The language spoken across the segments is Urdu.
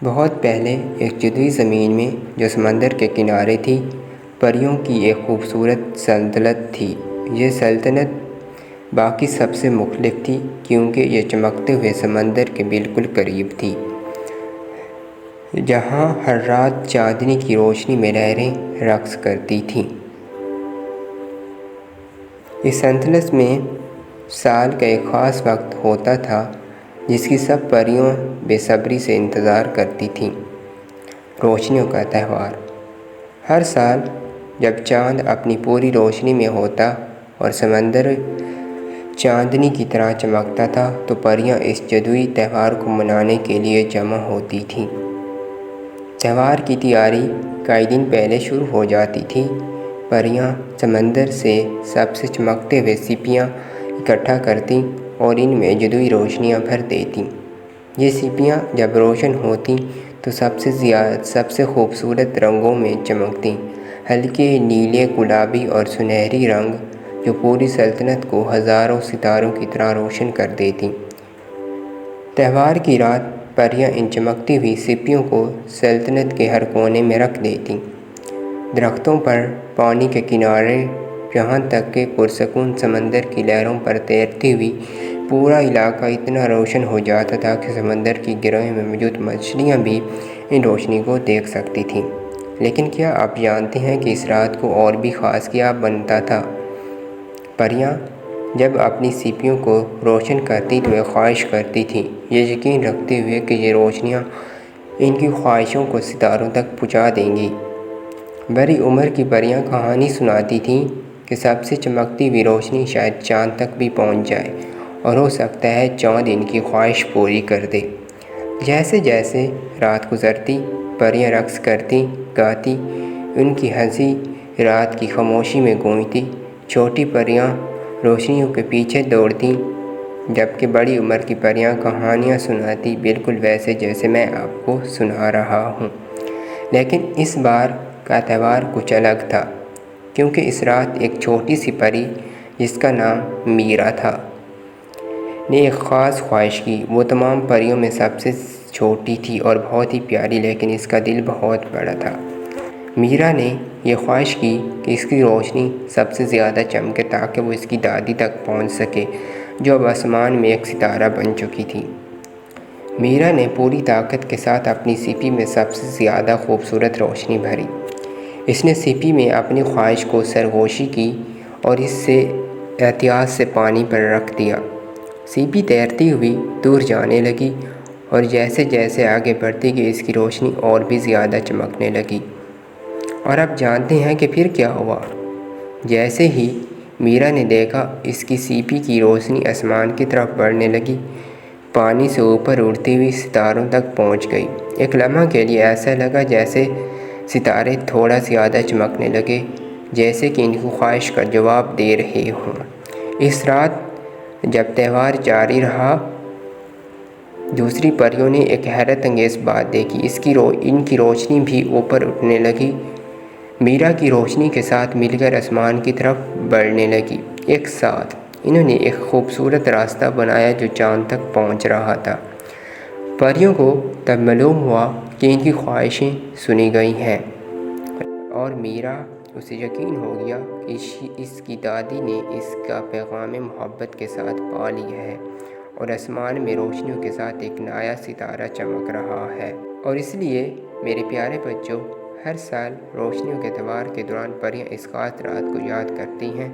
بہت پہلے ایک جدوی زمین میں جو سمندر کے کنارے تھی، پریوں کی ایک خوبصورت سلطنت تھی۔ یہ سلطنت باقی سب سے مختلف تھی کیونکہ یہ چمکتے ہوئے سمندر کے بالکل قریب تھی، جہاں ہر رات چاندنی کی روشنی میں لہریں رقص کرتی تھیں۔ اس سلطنت میں سال کا ایک خاص وقت ہوتا تھا جس کی سب پریوں بے صبری سے انتظار کرتی تھیں: روشنیوں کا تہوار۔ ہر سال جب چاند اپنی پوری روشنی میں ہوتا اور سمندر چاندنی کی طرح چمکتا تھا تو پریاں اس جادوئی تہوار کو منانے کے لیے جمع ہوتی تھیں۔ تہوار کی تیاری کئی دن پہلے شروع ہو جاتی تھی۔ پریاں سمندر سے سب سے چمکتے ہوئے سیپیاں اکٹھا کرتیں اور ان میں جادوئی روشنیاں بھر دیتیں۔ یہ سیپیاں جب روشن ہوتیں تو سب سے خوبصورت رنگوں میں چمکتیں: ہلکے نیلے، گلابی اور سنہری رنگ جو پوری سلطنت کو ہزاروں ستاروں کی طرح روشن کر دیتیں۔ تہوار کی رات پریاں ان چمکتی ہوئی سیپیوں کو سلطنت کے ہر کونے میں رکھ دیتیں۔ درختوں پر، پانی کے کنارے، یہاں تک کہ پرسکون سمندر کی لہروں پر تیرتی ہوئی پورا علاقہ اتنا روشن ہو جاتا تھا کہ سمندر کی گہرائیوں میں موجود مچھلیاں بھی ان روشنی کو دیکھ سکتی تھیں۔ لیکن کیا آپ جانتے ہیں کہ اس رات کو اور بھی خاص کیا بنتا تھا؟ پریاں جب اپنی سیپیوں کو روشن کرتیں تو ایک خواہش کرتی تھیں، یہ یقین رکھتے ہوئے کہ یہ روشنیاں ان کی خواہشوں کو ستاروں تک پہنچا دیں گی۔ بڑی عمر کی پریاں کہانی سناتی تھیں کہ سب سے چمکتی ہوئی روشنی شاید چاند تک بھی پہنچ جائے اور ہو سکتا ہے چاند ان کی خواہش پوری کر دے۔ جیسے جیسے رات گزرتی، پریاں رقص کرتیں، گاتیں، ان کی ہنسی رات کی خاموشی میں گونجتی۔ چھوٹی پریاں روشنیوں کے پیچھے دوڑتیں جبکہ بڑی عمر کی پریاں کہانیاں سناتیں، بالکل ویسے جیسے میں آپ کو سنا رہا ہوں۔ لیکن اس بار کا تہوار کچھ الگ تھا کیونکہ اس رات ایک چھوٹی سی پری جس کا نام میرا تھا نے ایک خاص خواہش کی۔ وہ تمام پریوں میں سب سے چھوٹی تھی اور بہت ہی پیاری، لیکن اس کا دل بہت بڑا تھا۔ میرا نے یہ خواہش کی کہ اس کی روشنی سب سے زیادہ چمکے تاکہ وہ اس کی دادی تک پہنچ سکے جو اب آسمان میں ایک ستارہ بن چکی تھی۔ میرا نے پوری طاقت کے ساتھ اپنی سیپی میں سب سے زیادہ خوبصورت روشنی بھری۔ اس نے سیپی میں اپنی خواہش کو سرگوشی کی اور اسے احتیاط سے پانی پر رکھ دیا۔ سیپی تیرتی ہوئی دور جانے لگی اور جیسے جیسے آگے بڑھتی گئی اس کی روشنی اور بھی زیادہ چمکنے لگی۔ اور اب جانتے ہیں کہ پھر کیا ہوا؟ جیسے ہی میرا نے دیکھا اس کی سیپی کی روشنی آسمان کی طرف بڑھنے لگی، پانی سے اوپر اڑتی ہوئی ستاروں تک پہنچ گئی۔ ایک لمحہ کے لیے ایسا لگا جیسے ستارے تھوڑا زیادہ چمکنے لگے، جیسے کہ ان کی خواہش کا جواب دے رہے ہوں۔ اس رات جب تہوار جاری رہا، دوسری پریوں نے ایک حیرت انگیز بات دیکھی: ان کی روشنی بھی اوپر اٹھنے لگی، میرا کی روشنی کے ساتھ مل کر آسمان کی طرف بڑھنے لگی۔ ایک ساتھ انہوں نے ایک خوبصورت راستہ بنایا جو چاند تک پہنچ رہا تھا۔ پریوں کو تب معلوم ہوا کہ ان کی خواہشیں سنی گئی ہیں اور میرا اسے یقین ہو گیا کہ اس کی دادی نے اس کا پیغام محبت کے ساتھ پا لیا ہے اور آسمان میں روشنیوں کے ساتھ ایک نیا ستارہ چمک رہا ہے۔ اور اس لیے میرے پیارے بچوں، ہر سال روشنیوں کے تہوار کے دوران پریاں اس خاص رات کو یاد کرتی ہیں،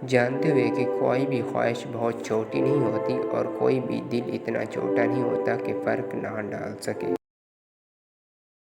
جانتے ہوئے کہ کوئی بھی خواہش بہت چھوٹی نہیں ہوتی اور کوئی بھی دل اتنا چھوٹا نہیں ہوتا کہ فرق نہ ڈال سکے۔